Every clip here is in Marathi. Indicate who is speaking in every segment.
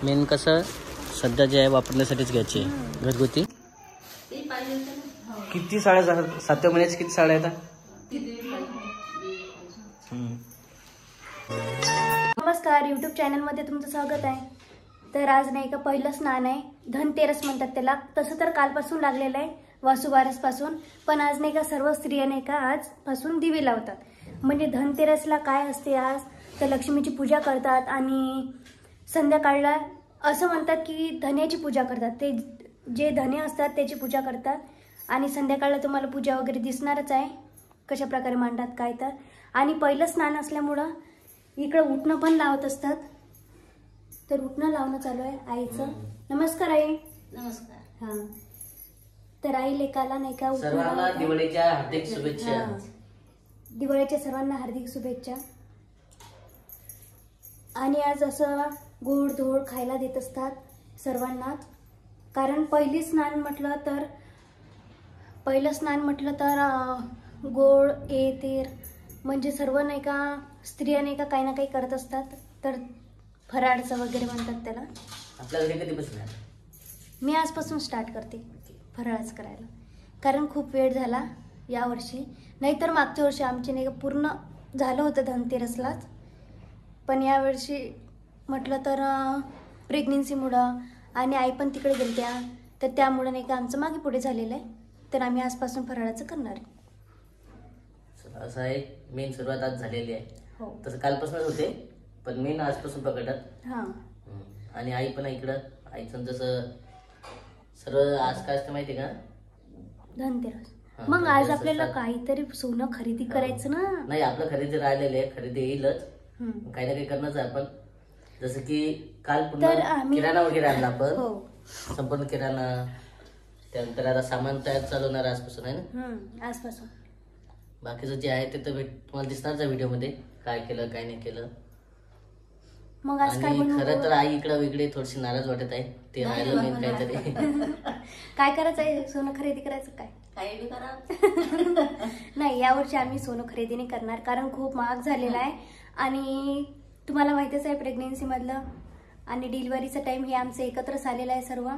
Speaker 1: मेन कसं सध्या जे आहे वापरण्यासाठीच घ्यायची घरगुती. किती साड्या 7 महिन्याची किती साड्या आहेत?
Speaker 2: नमस्कार, यूट्यूब चॅनलमध्ये तुमचं स्वागत आहे. तर आज नाही का पहिलं स्नान आहे, धनतेरस म्हणतात त्याला. तसं तर कालपासून लागलेलं आहे, वसुबारसपासून. पण आज नाही का सर्व स्त्रिया नाही का आजपासून दिवे लावतात. म्हणजे धनतेरसला काय असते आज तर लक्ष्मीची पूजा करतात आणि संध्याकाळला असं म्हणतात की धन्याची पूजा करतात. ते जे धने असतात त्याची पूजा करतात आणि संध्याकाळला तुम्हाला पूजा वगैरे दिसणारच आहे कशा प्रकारे मांडतात काय तर. आणि पहिलं स्नान असल्यामुळं इकडं उठणं पण लावत असतात. तर उठणं लावणं चालू आहे आईचं. नमस्कार आई.
Speaker 3: नमस्कार.
Speaker 2: हां, तर आई लेकाला नाही का
Speaker 1: सर्वांना दिवाळीच्या हार्दिक शुभेच्छा.
Speaker 2: दिवाळीच्या सर्वांना हार्दिक शुभेच्छा. आणि आज असं गोड धोड खायला देत असतात सर्वांनाच. कारण पहिलं स्नान म्हटलं तर गोड तेर म्हणजे सर्व नाही का स्त्रिया नाही का काही ना काही करत असतात. तर फराळचं वगैरे म्हणतात त्याला.
Speaker 1: आपल्या घरी कधी बसणार?
Speaker 2: मी आजपासून स्टार्ट करते फराळच करायला. कारण खूप वेळ झाला यावर्षी. नाहीतर मागच्या वर्षी आमचे नाही का पूर्ण झालं होतं धनतेरसलाच. पण यावर्षी म्हटलं तर प्रेग्नेन्सीमुळं आणि आई पण तिकडे गेलत्या तर त्यामुळं नाही का आमचं मागे पुढे झालेलं आहे. तर आम्ही आजपासून फराळाचं करणार आहे.
Speaker 1: असं आहे, मेन सुरुवात आज झालेली आहे.
Speaker 2: हो,
Speaker 1: तसं कालपासूनच होते पण मेन आजपासून पकडतात.
Speaker 2: हां.
Speaker 1: आणि आई पण इकडं आईचं जसं सर्व आज काय असतं माहिती का?
Speaker 2: धनतेरस. मग आज आपल्याला काहीतरी सोनं खरेदी करायचं ना.
Speaker 1: नाही, आपलं खरेदी राहिलेलं आहे, खरेदी येईलच. काही ना काही करणंच आहे आपण. जसं की काल पुन्हा किराणा वगैरे आणला आपण.
Speaker 2: हो,
Speaker 1: संपूर्ण किराणा. त्यानंतर आता सामान तयार चालवणार आजपासून आहे ना.
Speaker 2: आजपासून
Speaker 1: बाकीचं जे आहे ते तर तुम्हाला दिसणारच आहे व्हिडिओमध्ये, काय केलं काय नाही केलं.
Speaker 2: मग आज काय
Speaker 1: आणि खरं तर आई इकडं वेगळी थोडीशी नाराज वाटत आहे. ते राहिलं मेन काहीतरी.
Speaker 2: काय करायचं आहे? सोनं खरेदी करायचं काय?
Speaker 3: काही बी करा.
Speaker 2: नाही, यावर्षी आम्ही सोनं खरेदी नाही करणार कारण खूप महाग झालेला आहे. आणि तुम्हाला माहितीच आहे प्रेग्नेन्सीमधलं आणि डिलिव्हरीचं टाइम हे आमचं एकत्रच आलेलं आहे सर्व.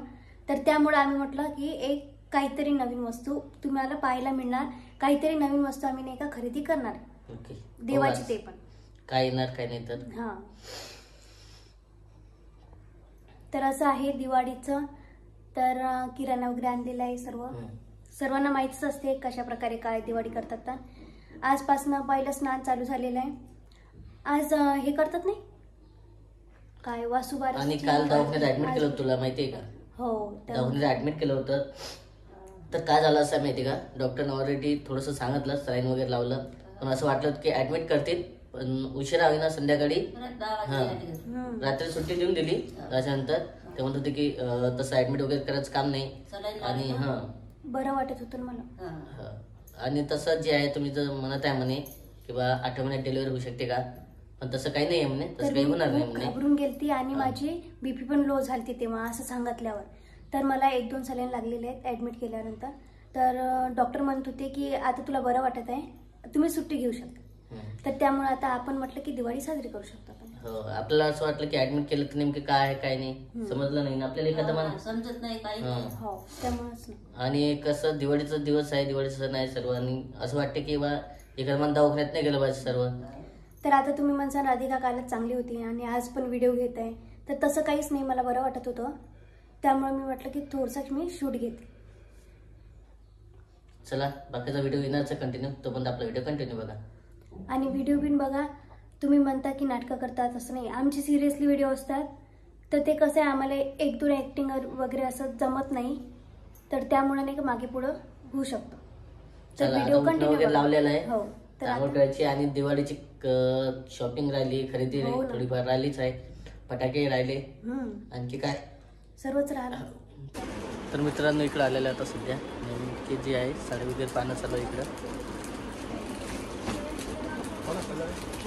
Speaker 2: तर त्यामुळे आम्ही म्हटलं की एक काहीतरी नवीन वस्तू तुम्हाला पाहायला मिळणार. काहीतरी नवीन वस्तू आम्ही नाही का खरेदी करणार.
Speaker 1: ओके,
Speaker 2: देवाची ते पण
Speaker 1: काय येणार काय नाही तर.
Speaker 2: हां, तर असं आहे दिवाळीचं. तर किराणा वगैरे आणलेला आहे सर्वांना माहितीच असते कशा प्रकारे काय दिवाळी करतात. तर आजपासून पहिलं स्नान चालू झालेलं आहे. आज हे करतात नाही काय वसुबारस.
Speaker 1: आणि काल दवाखान्यात ऍडमिट केलं होतं, तुला माहितीये का?
Speaker 2: हो,
Speaker 1: दवाखान्यात ऍडमिट केलं होतं. तर काय झालं असं माहिती का, डॉक्टरने ऑलरेडी थोडंसं सांगितलं, सलाईन वगैरे लावलं. पण असं वाटलं की ऍडमिट करतील पण उशिरा होईना. संध्याकाळी रात्री सुट्टी देऊन दिली. त्याच्यानंतर ते म्हणत होते की तसं ऍडमिट वगैरे करायचं काम नाही. आणि
Speaker 2: बरं वाटत होतं मला.
Speaker 1: आणि तसं जे आहे तुम्ही जर म्हणत आहे म्हणे किंवा 8 महिन्यात डिलिव्हरी होऊ शकते का, पण तसं काही नाही आहे म्हणे. तसं काही होणार नाही म्हणे.
Speaker 2: घाबरून गेलती आणि माझी बीपी पण लो झाली तेव्हा असं सांगितल्यावर. तर मला 1-2 सलाईन लागलेले आहेत ऍडमिट केल्यानंतर. तर डॉक्टर म्हणत होते की आता तुला बरं वाटत आहे, तुम्ही सुट्टी घेऊ शकता. तर त्यामुळे आता आपण म्हटलं की दिवाळी साजरी करू शकतो आपण.
Speaker 1: हो, आपल्याला असं वाटलं की ऍडमिट केलं की नेमकं काय आहे काय नाही समजलं नाही आपल्याला. एखादं
Speaker 3: समजत नाही काही.
Speaker 2: हो, त्यामुळेच.
Speaker 1: आणि कसं दिवाळीचा दिवस आहे, दिवाळीचा सण आहे सर्व. आणि असं वाटतं की बा एखादं मन दवाखान्यात नाही गेलं पाहिजे सर्व.
Speaker 2: तर आता तुम्ही म्हणसान राधिका कालच चांगली होती आणि आज पण व्हिडिओ घेत आहे. तर तसं काहीच नाही, मला बरं वाटत होतं. त्यामुळे मी म्हटलं की थोडंसं मी शूट घेते.
Speaker 1: चला, बाकीचा व्हिडिओ येणारच कंटिन्यू, तोपर्यंत आपला व्हिडिओ कंटिन्यू बघा.
Speaker 2: आणि व्हिडिओ बिन बघा. तुम्ही म्हणता की नाटकं करतात, असं नाही. आमची सिरियसली व्हिडिओ असतात. तर ते कसं आहे, आम्हाला 1-2 ॲक्टिंग वगैरे असं जमत नाही. तर त्यामुळे नाही का मागे पुढं होऊ शकतो. तर व्हिडिओ कंटिन्यू
Speaker 1: लावलेला आहे.
Speaker 2: हो, तर
Speaker 1: आणि दिवाळीची शॉपिंग राहिली, खरेदी थोडीफार राहिलीच आहे. फटाके राहिले, आणखी काय
Speaker 2: सर्वच राहिलं.
Speaker 1: तर मित्रांनो इकडे आलेलं आता सध्या नेमके जे आहे साडी वगैरे पाहणं चालू आहे इकडं.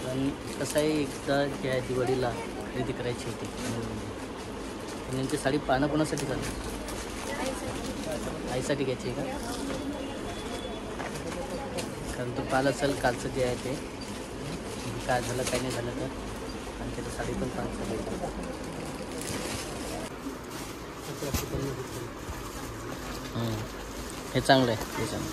Speaker 1: पण कसं आहे, एकदा जे आहे दिवाळीला खरेदी करायची होती. नेमकी साडी पाहणं कोणासाठी चालू? आईसाठी घ्यायची आहे का? कारण तो पाहिलं असेल कालचं जे आहे ते काय झालं काय नाही झालं तर आणि त्याची साडी पण चांगली हे चांगलं आहे हे चांगलं.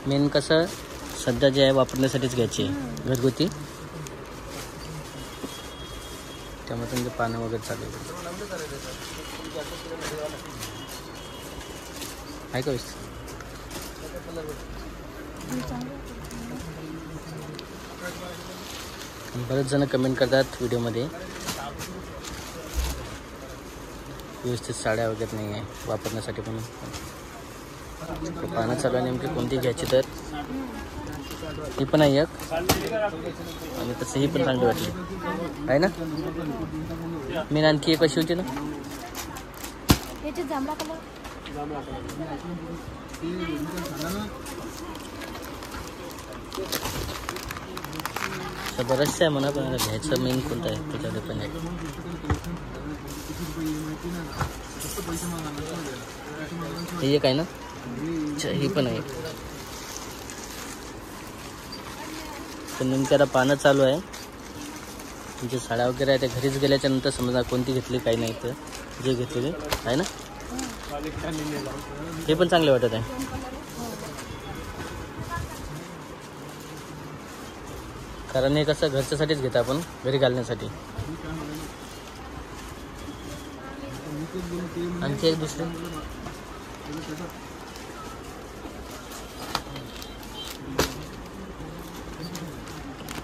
Speaker 1: मेन कसं सध्या जे आहे वापरण्यासाठीच घ्यायची आहे घरगुती, त्यामुळे तुमचे पानं वगैरे चालू आहे का विषय. बरेच जण कमेंट करतात व्हिडिओमध्ये व्यवस्थित साड्या वगैरे नाही आहे वापरण्यासाठी, पण पानं चालू आहे नेमकी कोणती घ्यायची तर ही पण आहे एक, आणि तसं ही पण चांगली वाटली आहे ना. मी आणखी एक अशी होती ना
Speaker 2: याच्यात जांभळा कलर,
Speaker 1: तर बरंचसं आहे म्हणा, पण मला घ्यायचं मेन कोणतं आहे त्याच्यावर पण आहे. हे एक आहे ना, ही पण आहे. तर नेमकं आता पानं चालू आहे, तुमच्या साड्या वगैरे आहे त्या घरीच गेल्याच्या नंतर समजा कोणती घेतली काही नाही, तर जे घेतलेली आहे ना हे पण चांगले वाटत आहे. कारण हे कसं घरच्यासाठीच घेतो आपण, घरी घालण्यासाठी. आणखी एक दुसरे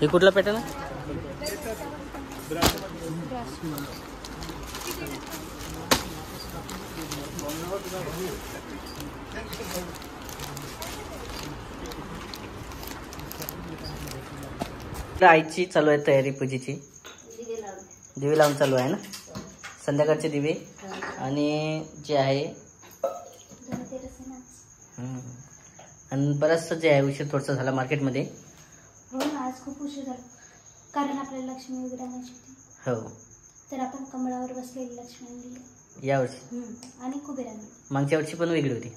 Speaker 1: हे कुठला पॅटर्न आहे. आईची चालू आहे तयारी पूजेची, दिवे लावून चालू आहे ना, संध्याकाळचे दिवे. आणि जे आहे आणि बरंचसं जे आहे उशीर थोडंसं झाला मार्केटमध्ये.
Speaker 2: हो ना, आज खूप उशीर झाला, कारण आपल्याला लक्ष्मी वगैरे आणायची होती.
Speaker 1: हो,
Speaker 2: तर आपण कमळावर बसलेली लक्ष्मी आणली
Speaker 1: यावर्षी.
Speaker 2: आणि कुबेर आणली.
Speaker 1: मागच्या वर्षी पण वेगळी होती.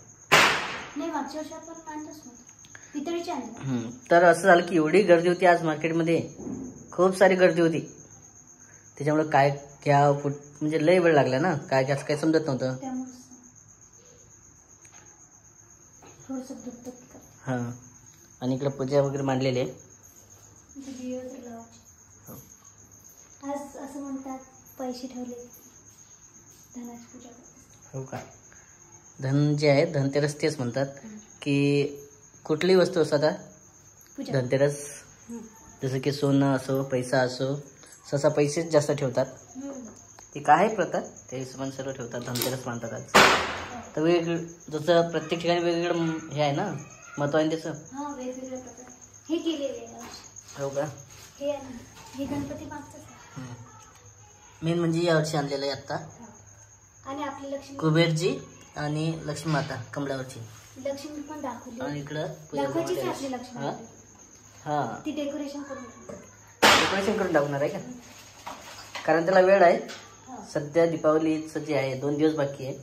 Speaker 2: नाही, मागच्या वर्षी आपण आणतच नव्हतं, पितळीची आणली.
Speaker 1: तर असं झालं की एवढी गर्दी होती आज मार्केटमध्ये, खूप सारी गर्दी होती. त्याच्यामुळे काय घ्या म्हणजे लय वेळ लागला ना, काय घ्यायचं काही समजत नव्हतं.
Speaker 2: त्यामुळे थोडंसं दुखतं.
Speaker 1: हां, आणि इकडे पूजा वगैरे मांडलेली आहे.
Speaker 2: आज असं म्हणतात पैसे ठेवले धनाची पूजा.
Speaker 1: हो का. धन जे आहे धनतेरस तेच म्हणतात की कुठलीही वस्तू असो, आता धनतेरस जसं की सोनं असो पैसा असो, सहसा पैसेच जास्त ठेवतात. ती काय आहे प्रथा त्या हिशोबाने सर्व ठेवतात, धनतेरस मानतात आज. तर वेगवेगळं जसं प्रत्येक ठिकाणी वेगवेगळं हे आहे ना महत्व आहे त्याचं.
Speaker 2: वेगवेगळ्या प्रकार हे केलेले आहे.
Speaker 1: हो का.
Speaker 2: हे गणपती मागचं
Speaker 1: मेन म्हणजे यावर्षी आणलेलं आहे आत्ता.
Speaker 2: आणि आपली लक्ष्मी
Speaker 1: कुबेरजी आणि लक्ष्मी माता कमळावरची.
Speaker 2: लक्ष्मी पण दाखवली
Speaker 1: आणि इकडं
Speaker 2: दाखवायची आपली लक्ष्मी.
Speaker 1: हां,
Speaker 2: ती डेकोरेशन करून
Speaker 1: टाकणार आहे का, कारण त्याला वेळ आहे. सध्या दीपावलीचं जे आहे 2 दिवस बाकी आहे.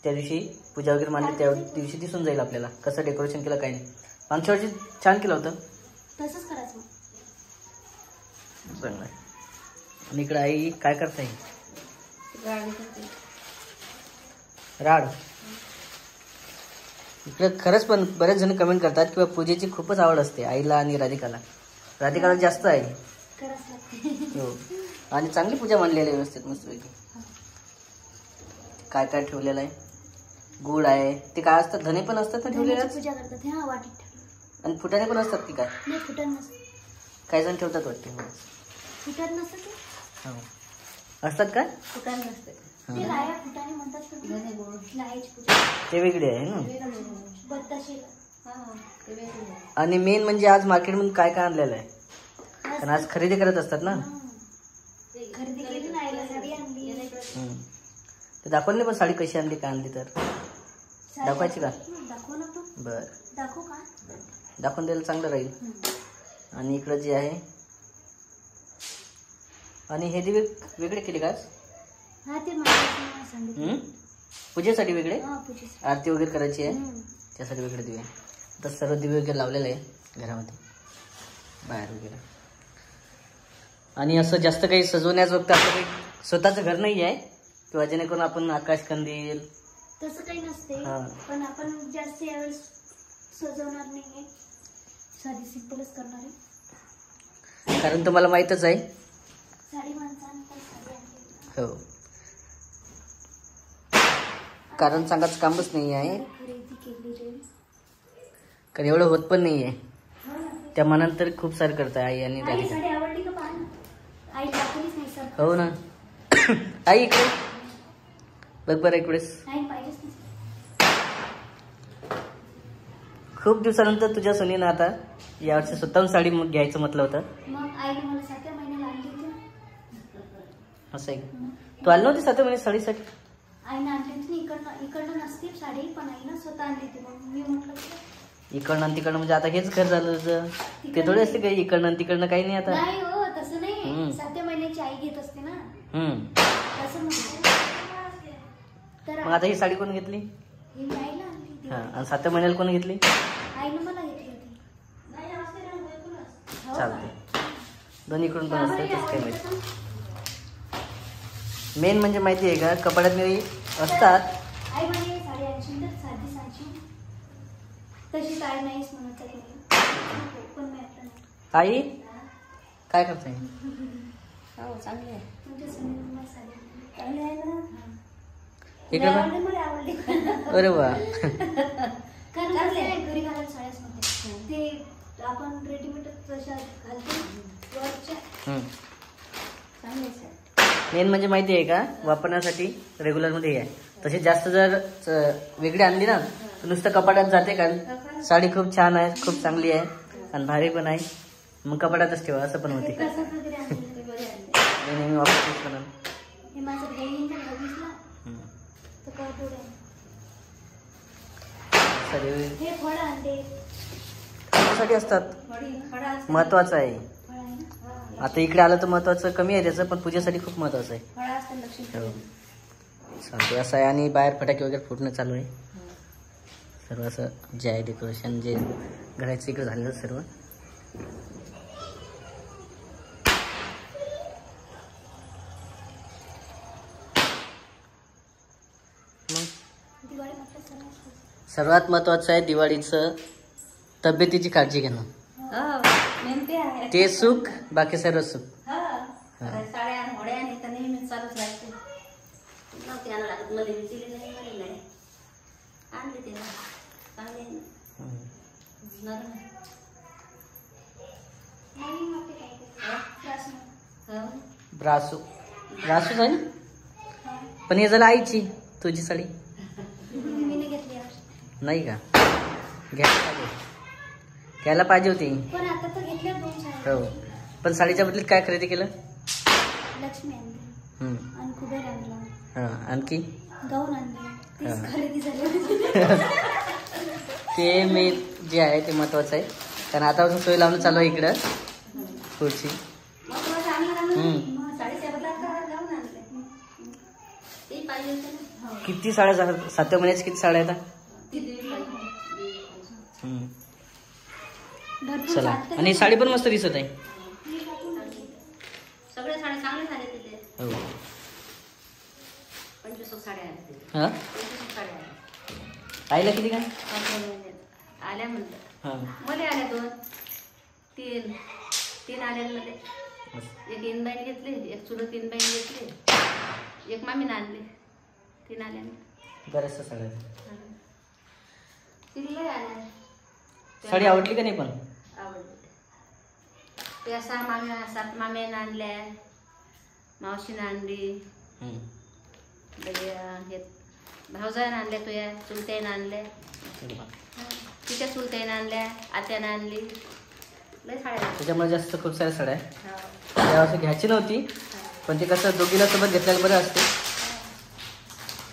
Speaker 1: त्या दिवशी पूजा वगैरे मांडली, त्या दिवशी दिसून जाईल आपल्याला कसं डेकोरेशन केलं काही नाही. मागच्या वर्षी छान केलं होतं,
Speaker 2: तसंच करायचं.
Speaker 1: चांगलं आहे. आणि इकडं आई काय करताय. राड. इकडं खरंच पण बरेच जण कमेंट करतात किंवा पूजेची खूपच आवड असते आईला आणि राधिकाला. राधिकाला जास्त आहे. हो, आणि चांगली पूजा मांडलेली आहे व्यवस्थित मस्तपैकी. काय काय ठेवलेलं आहे. गुळ आहे, ते काय असतात धने पण असतात ना ठेवलेले,
Speaker 2: पूजा करतात. हा, वाटीत ठेवलं.
Speaker 1: आणि फुटाणे पण असतात की काय.
Speaker 2: नाही, फुटण नसतं.
Speaker 1: काही जण ठेवतात वाटते.
Speaker 2: फुटत नसतं ते.
Speaker 1: हो, असतात काय.
Speaker 2: फुटण नसतं ते. लाया फुटाणे म्हणतात. लायाची पूजा
Speaker 1: ते वेगळे आहे ना.
Speaker 2: बत्ताशेला.
Speaker 1: आणि मेन म्हणजे आज मार्केटमधून काय काय आणलेलं आहे, कारण आज खरेदी करत असतात ना.
Speaker 2: खरेदी केली ना, आईला साडी आणली.
Speaker 1: ते दाखवली नाही पण साडी कशी आणली काय आणली तर दाखवायची का.
Speaker 2: दाखव ना तू.
Speaker 1: बर,
Speaker 2: दाखवू का.
Speaker 1: दाखवून द्यायला चांगलं राहील. आणि इकडं जे आहे, आणि हे दिवे वेगळे केले का.
Speaker 2: हा, ते मला सांगितलं.
Speaker 1: पूजेसाठी वेगळे,
Speaker 2: हा पूजेसाठी.
Speaker 1: आरती वगैरे करायची आहे
Speaker 2: हम्म.
Speaker 1: त्यासाठी वेगळे दिवे. आता सर्व दिवे वगैरे लावलेले आहे घरामध्ये, बाहेर वगैरे. आणि असं जास्त काही सजवण्याजोगतं असं काही स्वतःचं घर नाही आहे किंवा जेणेकरून आपण आकाश कंदील.
Speaker 2: तसं काही नसते,
Speaker 1: हा.
Speaker 2: पण आपण जास्त यावेळेस सजवणार नाहीये, साधी सिंपलच करणार आहे.
Speaker 1: कारण तुम्हाला माहीतच आहे.
Speaker 2: साडी माणसाने पण साडी आणली.
Speaker 1: हो, कारण सांगायचं कामच नाही आहे,
Speaker 2: खरेदी केली रे.
Speaker 1: कारण एवढं होत पण नाही आहे.
Speaker 2: हो ना.
Speaker 1: त्या मनात तर खूप सारं करतं आई आणि
Speaker 2: आई
Speaker 1: दादी.
Speaker 2: साडी आवडली का पाहा ना. आई दाखवलीच नाही सर.
Speaker 1: हो ना. आई इकडे बघ बरं इकडेच.
Speaker 2: आई पाहिजेच नाही.
Speaker 1: खूप दिवसानंतर तुझ्या सुनीनं आता यावर्षी स्वतःहून साडी घ्यायचं म्हटलं होतं.
Speaker 2: मग आईने मला 7व्या महिन्याला आणली होती ना.
Speaker 1: असं आहे का? तू आली नव्हती 7व्या महिन्यात साडीसाठी?
Speaker 2: आईने आणली होती ना. इकडनं नसते साडी, पण आईनं स्वतः आणली होती. मग मी म्हटलं की
Speaker 1: इकडनं आणि तिकडनं म्हणजे आता हेच घर झालं तुझं. ते थोडी असते काही इकडनं आणि तिकडनं काही नाही आता.
Speaker 2: नाही हो, तसं नाही.
Speaker 1: हम्म.
Speaker 2: 7व्या महिन्याची आई घेत असते ना, असं म्हणते. तर
Speaker 1: मग आता ही साडी कोण घेतली?
Speaker 2: ही मी आईला आणली होती.
Speaker 1: हा, आणि 7व्या महिन्याला कोण घेतली?
Speaker 2: आईनं मला घेतली होती. हो का?
Speaker 1: चालते, दोन्हीकडून पण
Speaker 2: का
Speaker 1: असतं,
Speaker 2: बरं
Speaker 1: तसं काही
Speaker 2: आवडतं
Speaker 1: माहिती.
Speaker 2: का?
Speaker 1: मेन म्हणजे माहिती आहे का, कपाड्यात मी असतात.
Speaker 2: आई म्हणे साडी आणशील तर साधी सांगशील. तशी काय नाहीच म्हणत आहे मी. पण मी आपलं नाही.
Speaker 1: आई काय करताय?
Speaker 3: हो चांगली आहे.
Speaker 2: तुमच्या सुनेनं मला साडी आणली.
Speaker 3: चांगली आहे ना.
Speaker 1: इकडे बघ.
Speaker 2: आवडली, मला आवडली.
Speaker 1: अरे वा.
Speaker 2: कारण कसं आहे, घरी घालायला साड्याच नव्हत्या. ते आपण रेडीमेड तशा घालतो वरच्या.
Speaker 3: चांगली आहे.
Speaker 1: मेन म्हणजे माहिती आहे का, वापरण्यासाठी रेग्युलर मध्ये हे आहे. तशी जास्त जर वेगळी आणली ना तर नुसतं कपाटात जाते. कारण साडी खूप छान आहे, खूप चांगली आहे आणि भारी पण आहे. मग कपाटातच ठेवा असं पण होते.
Speaker 2: कसं वगैरे आणलेलं ते बरे आणले.
Speaker 1: मी नेहमी वापरतेच म्हणून.
Speaker 2: हे माझं बहिणींच्या बघितलं तर कवटोड आहे.
Speaker 1: साडी
Speaker 2: हे फळ आणले.
Speaker 1: साठी असतात, महत्वाचं आहे.
Speaker 2: फळ आहे ना.
Speaker 1: आता इकडे आलं तर महत्वाचं कमी आहे त्याचं, पण पूजेसाठी खूप महत्वाचं आहे.
Speaker 3: फळं असतात लक्ष्मी.
Speaker 1: हो, चालू असं आहे. आणि बाहेर फटाके वगैरे फुटणं चालू आहे. सर्व असं जे आहे डेकोरेशन जे घराचं इकडे झालेलं सर्व.
Speaker 2: दिवाळी म्हटलं सणाचं.
Speaker 1: सर्वात महत्वाचं आहे दिवाळीचं तब्येतीची काळजी घेणं.
Speaker 3: हो नेमके आहे.
Speaker 1: ते सुख, बाकी सर्व सुख.
Speaker 3: हो. साड्या होड्या आणि तर नेहमी चालूच राहते. नव्हती आणायला लागत. मध्ये मी दिली नाही, मला नाही आणली तिला. चांगली आहे ना. नरम आहे.
Speaker 2: नवीन वाटते काहीतरी. त्रास नाही.
Speaker 3: हो.
Speaker 1: ब्रासू ब्रासूच आहे ना, पण हे झालं आईची. तुझी साडी
Speaker 2: मी नाही घेतली यावर्षी.
Speaker 1: नाही का? घ्यायला पाहिजे होती.
Speaker 2: पण आता तर घेतल्या 2 साड्या.
Speaker 1: हो, पण साडीच्या बदलीत काय खरेदी केलं?
Speaker 2: लक्ष्मी आणली
Speaker 1: हम्म.
Speaker 2: आणि कुबेर आणला.
Speaker 1: हा, आणखी
Speaker 2: गाऊन आणले. तीच
Speaker 1: हा.
Speaker 2: खरेदी झाली.
Speaker 1: ते मी जे आहे ते महत्वाचं आहे. कारण आतापासून सोय लावणं चालू आहे इकडं पुढची.
Speaker 3: मग तुला चांगलं लागलं.
Speaker 1: हम्म.
Speaker 3: मग साडीच्या बदलात गाऊन आणले. ते पाहिजे होतं ना. हो.
Speaker 1: किती साड्या झाल्या? 7व्या महिन्याच्या किती साड्या आहेत?
Speaker 3: ती दीड पाहिजे.
Speaker 1: हम्म.
Speaker 2: भरपूर
Speaker 1: चला,
Speaker 2: वाटतं.
Speaker 1: आणि साडी पण मस्त दिसत आहे.
Speaker 3: सगळे साड्या चांगले झाले तिथे.
Speaker 1: हो.
Speaker 3: 25 साड्या आल्या तिथे.
Speaker 1: हा,
Speaker 3: 25 साड्या आल्या.
Speaker 1: आईला किती काय?
Speaker 3: आल्या म्हणलं.
Speaker 1: हा,
Speaker 3: मध्ये आल्या 2 तीन आल्यांमध्ये एक इनबाईन घेतली, एक चुलत इनबाईन घेतली, एक मामीनं आणली. 3 आल्यानं
Speaker 1: बऱ्याचशा साड्या आहेत.
Speaker 3: तिला आल्या.
Speaker 1: साडी आवडली का नाही? पण
Speaker 3: आवडली. त्या 7 माम्यानं आणल्या, मावशीनं आणली,
Speaker 1: हम्म.
Speaker 3: हे भाऊजानं आणल्या, तुझ्या चुलत्यानं आणल्या, तिच्या चुलत्यानं आणल्या, आत्यानं आणली. लय साड्या.
Speaker 1: त्याच्यामुळे जास्त खूप साऱ्या साड्या आहे.
Speaker 3: हो.
Speaker 1: त्यावेळेस घ्यायची नव्हती, पण ते कसं दोघीला सोबत घेतल्याला बरं असते.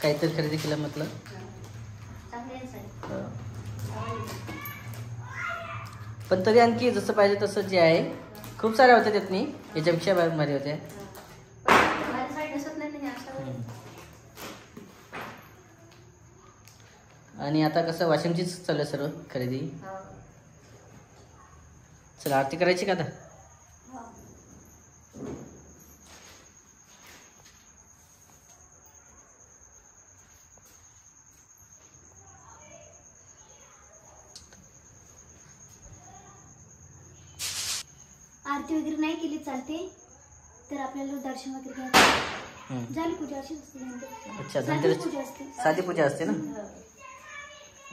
Speaker 1: काहीतरी खरेदी केलं म्हटलं.
Speaker 3: चांगली आहे साडी.
Speaker 1: हो. पण तरी आणखी जसं पाहिजे तसं जे आहे खूप साऱ्या होत्या त्यातनी, याच्यापेक्षा भारी होत्या.
Speaker 3: माझी साडी नसत नाही ना अशा वेळी.
Speaker 1: आणि आता कसं वाशिमचीच चालू आहे सर्व खरेदी.
Speaker 3: हो.
Speaker 1: चला आरती करायची का आता?
Speaker 3: हो.
Speaker 2: आरती वगैरे नाही केली चालते, तर आपल्याला दर्शन वगैरे घ्यायचं. झाली पूजा अशी असते.
Speaker 1: अच्छा,
Speaker 2: साधी
Speaker 1: धनतेरस
Speaker 2: पूजा असते.
Speaker 1: साधी पूजा असते ना.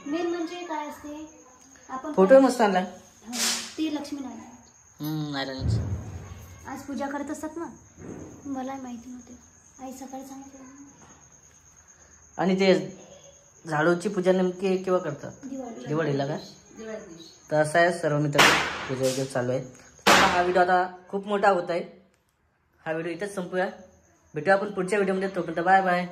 Speaker 2: मेन म्हणजे काय असते, आपण
Speaker 1: फोटो मस्त आणला.
Speaker 2: हो, ती लक्ष्मीनारायण
Speaker 1: नारायणच.
Speaker 2: आज पूजा करत असतात ना, मला माहिती नव्हते. आई सकाळी सांगितलं.
Speaker 1: आणि ते झाडूची पूजा नेमकी केव्हा करतात? दिवाळीला का?
Speaker 3: दिवाळी.
Speaker 1: तर असं आहे सर्व मित्रांनो, पूजा वगैरे चालू आहे. तर हा व्हिडिओ आता खूप मोठा होत आहे. हा व्हिडिओ इथेच संपूया. भेटूया आपण पुढच्या व्हिडिओमध्ये. तोपर्यंत बाय बाय.